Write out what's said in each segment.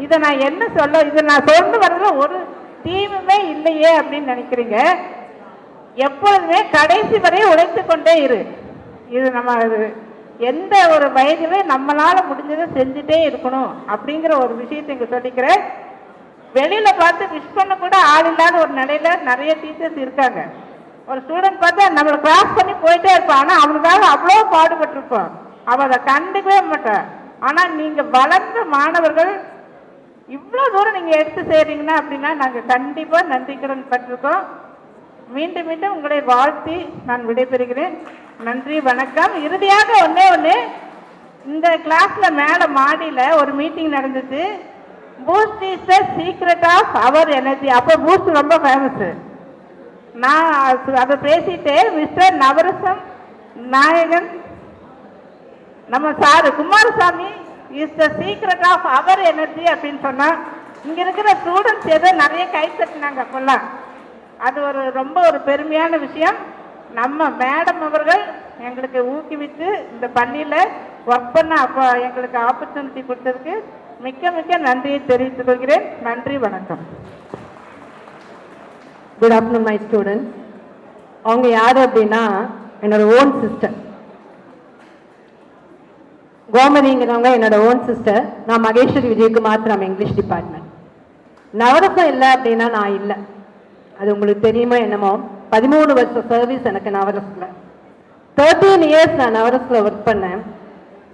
இதை நான் என்ன சொல்ல, இதை நான் சொல்ல வர்றதுல ஒரு தீவுமே இல்லையே அப்படின்னு நினைக்கிறீங்க. எப்பொழுதுமே கடைசி வரை உழைத்து கொண்டே இரு. இது நம்ம எந்த ஒரு வயதிலே நம்மளால முடிஞ்சதை செஞ்சுட்டே இருக்கணும் அப்படிங்கிற ஒரு விஷயத்தை இங்க சொல்லிக்கிறேன். வெளியில பார்த்து விஷ் பண்ண கூட ஆள் இல்லாத ஒரு நிலையில நிறைய டீச்சர்ஸ் இருக்காங்க. ஒரு ஸ்டூடெண்ட் பார்த்தா நம்மளை கிராஸ் பண்ணி போயிட்டே இருப்பான். ஆனால் அவனுக்காக அவ்வளோ பாடுபட்டிருப்போம். அவன் அதை கண்டுக்கவே மாட்டான். ஆனால் நீங்கள் வளர்ந்த மாணவர்கள் இவ்வளோ தூரம் நீங்கள் எடுத்து செய்கிறீங்கன்னா அப்படின்னா நாங்கள் கண்டிப்பாக நன்றிக்கடன் பட்டிருக்கோம். மீண்டும் மீண்டும் உங்களை வாழ்த்தி நான் விடைபெறுகிறேன். நன்றி, வணக்கம். இறுதியாக ஒன்று, இந்த கிளாஸ்ல மேலே மாடியில் ஒரு மீட்டிங் நடந்துச்சு. Boost is the secret of our energy. அப்போ பூஸ்ட் ரொம்ப ஃபேமஸ். நான் அதை பேசிட்டு மிஸ்டர் நவரசம் நாயகன் நம்ம sir Kumaraswamy is the secret of our energy அப்படின்னு சொன்னா இங்க இருக்கிற ஸ்டூடெண்ட்ஸ் ஏதோ நிறைய கை தட்டினாங்க. அப்பெல்லாம் அது ரொம்ப ஒரு பெருமையான விஷயம். நம்ம மேடம் அவர்கள் எங்களுக்கு ஊக்குவித்து இந்த பள்ளியில் ஒர்க் பண்ண அப்போ எங்களுக்கு ஆப்பர்ச்சுனிட்டி கொடுத்ததுக்கு மிக்க மிக்க நன்றியை தெரிவித்துக் கொள்கிறேன். நன்றி, வணக்கம். Good afternoon my students. அவங்க யார் அப்படின்னா என்னோட ஓன் சிஸ்டர். கோமதிங்கிறவங்க என்னோட ஓன் சிஸ்டர். நான் Maheswari Vijayakumar from English department. Navarasam இல்லை அப்படின்னா நான் இல்லை. அது உங்களுக்கு தெரியுமோ என்னமோ, 13 வருஷம் சர்வீஸ் எனக்கு நவரசில். 13 இயர்ஸ் நான் நவரசில் ஒர்க் பண்ணேன்.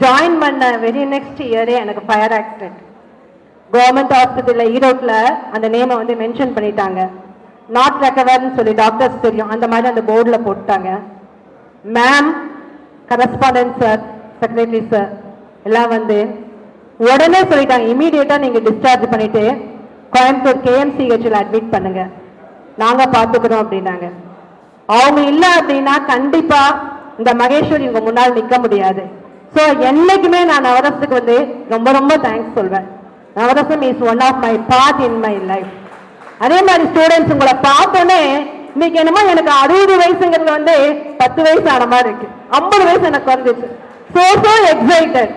ஜாயின் பண்ண வெரி நெக்ஸ்ட் இயரே எனக்கு ஃபயர் ஆக்சிடென்ட். கவர்மெண்ட் ஹாஸ்பிட்டலில் ஈரோட்டில் அந்த நேமை வந்து மென்ஷன் பண்ணிட்டாங்க. நாட் ரெக்கவர்னு சொல்லி டாக்டர்ஸ் தெரியும், அந்த மாதிரி அந்த போர்டில் போட்டாங்க. Ma'am, correspondent sir, secretary sir எல்லாம் வந்து உடனே சொல்லிட்டாங்க, இமீடியட்டாக நீங்கள் டிஸ்சார்ஜ் பண்ணிட்டு கோயம்புத்தூர் KMCHல அட்மிட் பண்ணுங்க, நாங்கள் பார்த்துக்கிறோம் அப்படின்னாங்க. அவங்க இல்லை அப்படின்னா கண்டிப்பாக இந்த மகேஸ்வரி உங்க முன்னால் நிற்க முடியாது. ஸோ என்னைக்குமே நான் நவரசத்துக்கு வந்து ரொம்ப ரொம்ப தேங்க்ஸ் சொல்வேன். Navarasam is one of my part in my life. அதே மாதிரி ஸ்டூடெண்ட்ஸ் உங்களை பார்த்தோன்னே இன்னைக்கு என்னமோ எனக்கு 60 வயசுங்கிறது வந்து 10 வயசு ஆன மாதிரி இருக்கு. 50 வயசு எனக்கு வந்துச்சு. So excited.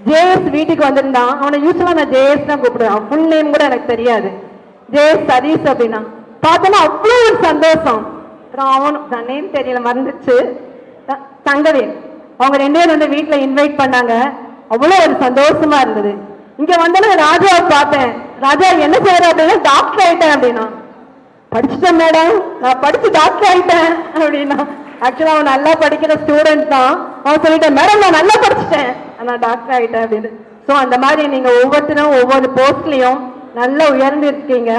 ஜேஎஸ் வீட்டுக்கு வந்திருந்தான். அவனை யூஸ்வலாக நான் ஜேஎஸ் தான் கூப்பிடுவேன். ஃபுல் நேம் கூட எனக்கு தெரியாது. ஜேஎஸ் சதீஷ் அப்படின்னா பார்த்தோன்னா அவ்வளோ ஒரு சந்தோஷம். அவனுக்கு நேம் தெரியல, மறந்துச்சு. தங்கவேல், அவங்க 2 பேரும் வந்து வீட்டில் இன்வைட் பண்ணாங்க. அவ்வளோ ஒரு சந்தோஷமா இருந்தது. இங்க வந்தாலும் ராஜாவை பார்த்தேன். ராஜா என்ன செய்யற அப்படின்னா டாக்டர் ஆயிட்டேன் அப்படின்னா. படிச்சுட்டேன் மேடம், நான் படிச்சு டாக்டர் ஆயிட்டேன் அப்படின்னா. ஆக்சுவலா அவன் நல்லா படிக்கிற ஸ்டூடெண்ட் தான். அவன் சொல்லிட்டேன், மேடம் நான் நல்லா படிச்சுட்டேன், நான் டாக்டர் ஆயிட்டேன் அப்படின்னு. ஸோ அந்த மாதிரி நீங்க ஒவ்வொருத்தரும் ஒவ்வொரு போஸ்ட்லயும் நல்லா உயர்ந்து இருக்கீங்க.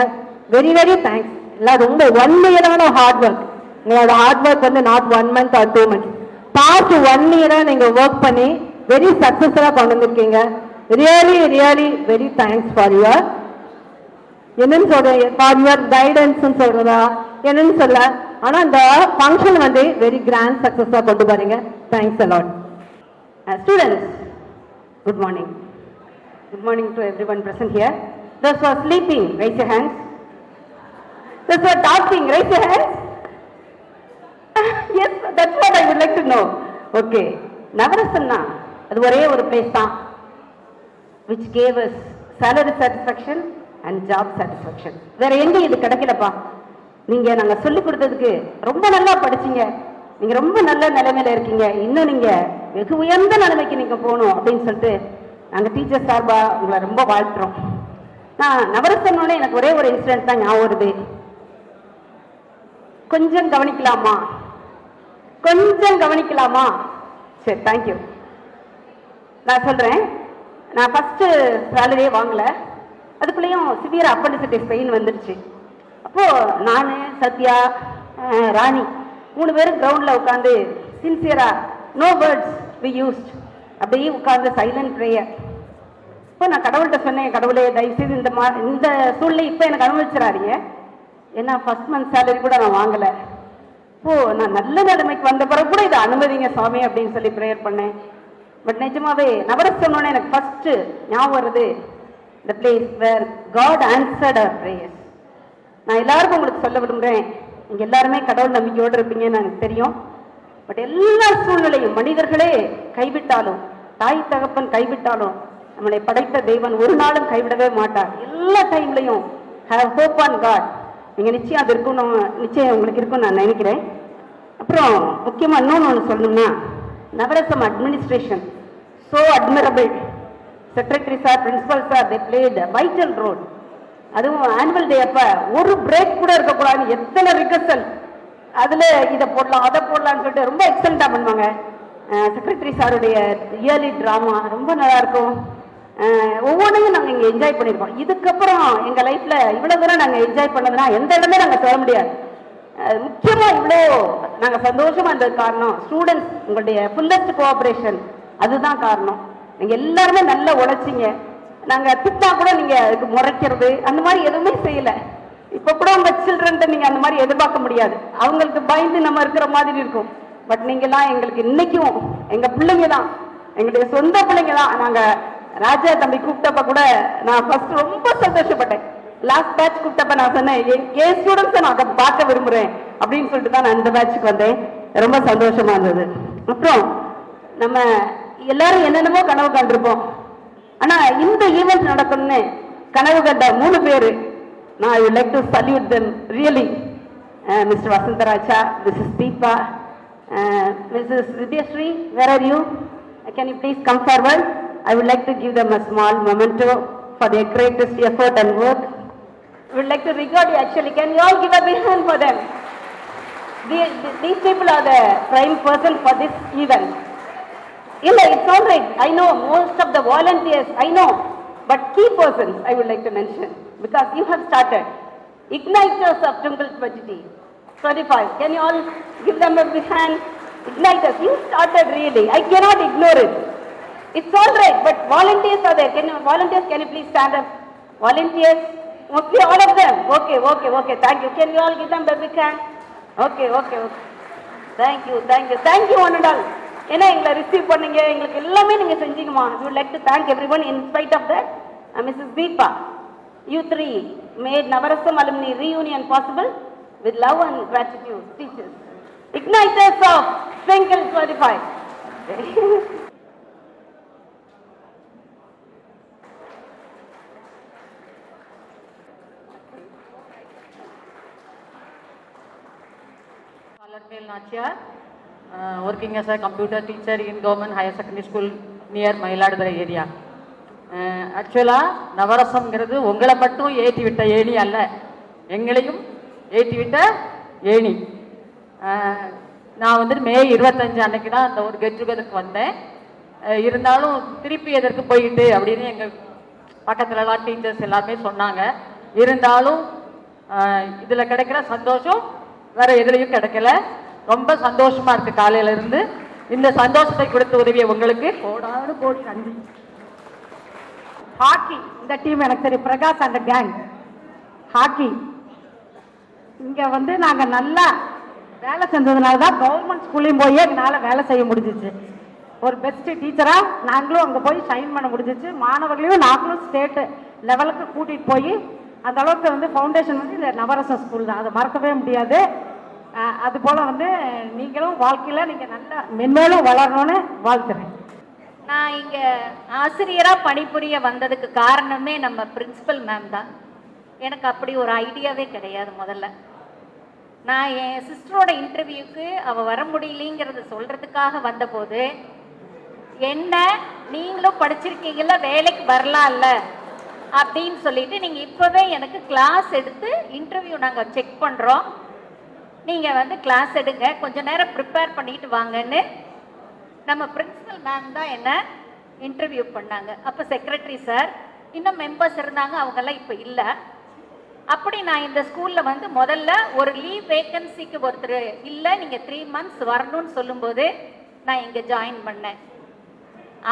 Very very thanks. எல்லாம் ரொம்ப 1 இயரான ஹார்ட் ஒர்க். உங்களோட ஹார்ட் ஒர்க் வந்து not 1 month or 2 months. Past 1 இயரா நீங்க ஒர்க் பண்ணி வெரி சக்சஸ்ஃபுல்லா கொண்டு வந்திருக்கீங்க. Really really very thanks for your என்னன்னு சொல்றேன், ஃபார் யுவர் கைடன்ஸ் சொல்றதா என்னன்னு சொல்ல. ஆனா இந்த ஃபங்க்ஷன் வந்து வெரி கிராண்ட் சக்சஸா கொண்டு போறீங்க. Thanks a lot. Students, good morning. Good morning to everyone present here. Those who are sleeping, raise your hands. Those who are talking, raise your hands. Yes, that's what I would like to know. Okay, நவரசன்னா அது ஒரே ஒரு place தான் which gave us salary satisfaction and job satisfaction. வேற எங்க இது கிடைக்கலப்பா. நீங்க நாங்க சொல்லி கொடுத்ததுக்கு ரொம்ப நல்லா படிச்சீங்க, நீங்க ரொம்ப நல்ல நிலைமையில இருக்கீங்க, இன்னும் நீங்க வெகு உயர்ந்த நிலைமைக்கு நீங்க போகணும் அப்படின்னு சொல்லிட்டு நாங்க டீச்சர் சார்பா உங்களை ரொம்ப வாழ்த்துறோம். நான் நவரசனோட எனக்கு ஒரே ஒரு இன்சிடென்ட் தான் ஞாபகம் வருது. கொஞ்சம் கவனிக்கலாமா? கொஞ்சம் கவனிக்கலாமா? சரி, தேங்க்யூ. நான் சொல்றேன். நான் ஃபர்ஸ்ட் சேலரியே வாங்கல. அதுக்குள்ளேயும் சிவியர் அப்பண்டிசிட்டிஸ் பெயின் வந்துருச்சு. அப்போ நான், சத்யா, ராணி 3 பேரும் கிரவுண்ட்ல உட்காந்து சின்சியரா நோ வேர்ட்ஸ் வி யூஸ்ட் அப்படியே உட்காந்து சைலண்ட் ப்ரேயர். இப்போ நான் கடவுள்கிட்ட சொன்னேன், கடவுளே தயவுசெய்து இந்த சூழ்நிலை இப்போ எனக்கு அனுபவிச்சிடாதீங்க. ஏன்னா ஃபர்ஸ்ட் மந்த் சேலரி கூட நான் வாங்கலை. இப்போ நான் நல்ல நிலைமைக்கு வந்த பிறகு கூட இதை அனுமதிங்க சுவாமி அப்படின்னு சொல்லி ப்ரேயர் பண்ணேன். பட் நிஜமாவே நவரசனோட எனக்கு ஃபர்ஸ்ட் ஞாபகம் வருது the place where God answered our prayers. நான் எல்லாருக்கும் உங்களுக்கு சொல்ல விரும்புகிறேன், நீங்க எல்லாருமே கடவுள் நம்பிக்கையோடு இருப்பீங்கன்னு எனக்கு தெரியும். பட் எல்லா சூழ்நிலையும் மனிதர்களே கைவிட்டாலும், தாய் தகப்பன் கைவிட்டாலும், நம்மளை படைத்த தெய்வன் ஒரு நாளும் கைவிடவே மாட்டார். எல்லா டைம்லையும் ஹேவ் ஹோப் ஆன் காட். நீங்க நிச்சயம் அது இருக்கணும், நிச்சயம் உங்களுக்கு இருக்கும்னு நான் நினைக்கிறேன். அப்புறம் முக்கியமா இன்னொன்று ஒன்று சொல்லணும்னா, Navarasam administration so admirable. Secretary sir, principal sir, they played a vital role. அதுவும் ஆனுவல் டே அப்ப ஒரு பிரேக் கூட இருக்கக்கூடாது, எத்தனை ரிகர்சல், அதுல இதை போடலாம் அதை போடலாம்னு சொல்லிட்டு ரொம்ப எக்ஸலண்டா பண்ணுவாங்க. செக்ரட்டரி சாருடைய இயர்லி டிராமா ரொம்ப நல்லா இருக்கும். ஒவ்வொன்றையும் நாங்கள் இங்கே என்ஜாய் பண்ணியிருக்கோம். இதுக்கப்புறம் எங்கள் லைஃப்ல இவ்வளோ தூரம் நாங்கள் என்ஜாய் பண்ணதுன்னா எந்த இடமே நாங்கள் சொல்ல முடியாது. முக்கியமாக இவ்வளோ நாங்கள் சந்தோஷமா இருந்தது காரணம் ஸ்டூடெண்ட்ஸ், உங்களுடைய ஃபுல்லஸ்ட் கோஆப்ரேஷன், அதுதான் காரணம். நீங்கள் எல்லாருமே நல்லா உழைச்சிங்க. நாங்கள் திட்டா கூட நீங்கள் அதுக்கு முறைக்கிறது அந்த மாதிரி எதுவுமே செய்யலை. இப்போ கூட உங்கள் சில்ட்ரன்ட்ட நீங்கள் அந்த மாதிரி எதிர்பார்க்க முடியாது. அவங்களுக்கு பயந்து நம்ம இருக்கிற மாதிரி இருக்கும். பட் நீங்களாம் எங்களுக்கு இன்னைக்கும் எங்கள் பிள்ளைங்க தான், எங்களுடைய சொந்த பிள்ளைங்க தான். நாங்கள் ராஜா தம்பி கூப்பிட்டப்ப கூட நான் ஃபர்ஸ்ட் ரொம்ப சந்தோஷப்பட்டேன். லாஸ்ட் பேட்ச் கூப்பிட்டப்ப நான் சொன்னேன், என் ஸ்டூடெண்ட்ஸை நான் அதை பார்க்க விரும்புகிறேன் அப்படின்னு சொல்லிட்டு தான் நான் இந்த பேட்சுக்கு வந்தேன். ரொம்ப சந்தோஷமா இருந்தது. அப்புறம் நம்ம எல்லாரும் என்னென்னமோ கனவு கண்டிருப்போம். ஆனா இந்த ஈவெண்ட் நடக்கணும்னு கனவு கண்ட 3 பேர், நான் I would like to salute them really. Mister Vasantharaja, missus Deepa, missus Vidyasree, where are you? Can you please come forward? I would like to give them a small memento for their greatest effort and work. I would like to regard you actually. Can you all give a big hand for them? These people are the prime person for this event. Illa, it's all right. I know most of the volunteers, I know. But key persons I would like to mention, because you have started. Igniters of Tungal 25. Can you all give them a big hand? Igniters, you started really. I cannot ignore it. It's all right, but volunteers are there. Volunteers, can you please stand up? Volunteers, okay, all of them. Okay. Thank you. Can you all give them a big hand? Okay. Thank you one and all. ஏன்னா எங்களை receive பண்ணீங்க, எங்களுக்கு எல்லாமே நீங்க செஞ்சீங்கம்மா. I would like to thank everyone in spite of that. Mrs. Deepa, you 3 made Navarasam alumni reunion possible with love and gratitude. Teachers, igniters of Twinkle 25. Nachiyar, working as a computer teacher in government higher secondary school near Mayiladuthurai area. Actually, நவரசம்ங்கிறது உங்களை மட்டும் ஏற்றி விட்ட ஏணி அல்ல, எங்களையும் ஏற்றி விட்ட ஏணி. நான் வந்து மே 25 அன்னைக்கு தான் அந்த ஒரு கெட் டுகெதருக்கு வந்தேன். இருந்தாலும் திருப்பி எதற்கு போயிட்டு அப்படின்னு எங்கள் பக்கத்துலலாம் டீச்சர்ஸ் எல்லாருமே சொன்னாங்க. இருந்தாலும் இதில் கிடைக்கிற சந்தோஷம் வேற எதுலையும் கிடைக்கல. ரொம்ப சந்தோஷமா இருக்கு. காலையில இருந்து இந்த சந்தோஷத்தை கொடுத்து உதவிய உங்களுக்கு கோடானு கோடி நன்றி. ஹாக்கி இந்த டீம் எனக்கு சரி, பிரகாஷ் அந்த கேங் ஹாக்கி இங்க வந்து நாங்க நல்லா வேலை செஞ்சதுனால தான் கவர்மெண்ட் ஸ்கூல்லையும் போய் எங்களால் வேலை செய்ய முடிஞ்சிச்சு. ஒரு பெஸ்ட் டீச்சரா நாங்களும் அங்கே போய் ஷைன் பண்ண முடிஞ்சிச்சு. மாணவர்களையும் நாங்களும் ஸ்டேட் லெவலுக்கு கூட்டிட்டு போய் அந்த அளவுக்கு வந்து ஃபவுண்டேஷன் வந்து இந்த நவரசம் ஸ்கூல் தான், அதை மறக்கவே முடியாது. அது போல வந்து நீங்களும் வாழ்க்கையில நீங்க நல்லா மென்மேலும் வளரணும்னு வாழ்த்துறேன். நான் இங்க ஆசிரியரா பணிபுரிய வந்ததுக்கு காரணமே நம்ம பிரின்சிபல் மேம் தான். எனக்கு அப்படி ஒரு ஐடியாவே கிடையாது. முதல்ல நான் என் சிஸ்டரோட இன்டர்வியூக்கு அவ வர முடியலைங்கிறத சொல்றதுக்காக வந்தபோது, என்ன நீங்களும் படிச்சிருக்கீங்கல்ல, வேலைக்கு வரலாம்ல அப்படின்னு சொல்லிட்டு நீங்க இப்பவே எனக்கு கிளாஸ் எடுத்து இன்டர்வியூ நாங்க செக் பண்றோம், நீங்க வந்து கிளாஸ் எடுங்க, கொஞ்ச நேரம் ப்ரிப்பேர் பண்ணிட்டு வாங்கன்னு நம்ம பிரின்சிபல் மேம் தான் என்ன இன்டர்வியூ பண்ணாங்க. அப்போ செக்ரட்டரி சார், இன்னும் மெம்பர்ஸ் இருந்தாங்க, அவங்கெல்லாம் இப்போ இல்லை. அப்படி நான் இந்த ஸ்கூலில் வந்து முதல்ல ஒரு லீவ் வேக்கன்சிக்கு ஒருத்தர் இல்லை, நீங்கள் 3 months வரணும்னு சொல்லும்போது நான் இங்கே ஜாயின் பண்ணேன்.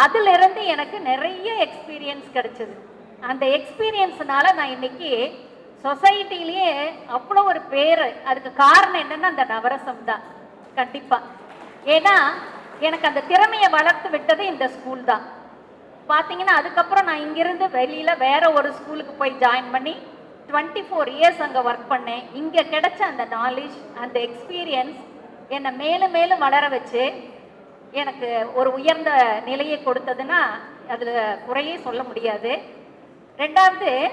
அதிலிருந்து எனக்கு நிறைய எக்ஸ்பீரியன்ஸ் கிடைச்சது. அந்த எக்ஸ்பீரியன்ஸ்னால நான் இன்னைக்கு சொசைட்டிலேயே அவ்வளோ ஒரு பேர். அதுக்கு காரணம் என்னன்னா அந்த நவரசம் தான் கண்டிப்பாக. ஏன்னா எனக்கு அந்த திறமையை வளர்த்து விட்டது இந்த ஸ்கூல் தான். பார்த்தீங்கன்னா அதுக்கப்புறம் நான் இங்கிருந்து வெளியில் வேற ஒரு ஸ்கூலுக்கு போய் ஜாயின் பண்ணி 24 years அங்கே ஒர்க் பண்ணேன். இங்கே கிடைச்ச அந்த நாலேஜ், அந்த எக்ஸ்பீரியன்ஸ் என்னை மேலும் மேலும் வளர வச்சு எனக்கு ஒரு உயர்ந்த நிலையை கொடுத்ததுன்னா அதுல குறையே சொல்ல முடியாது. ரெண்டாவது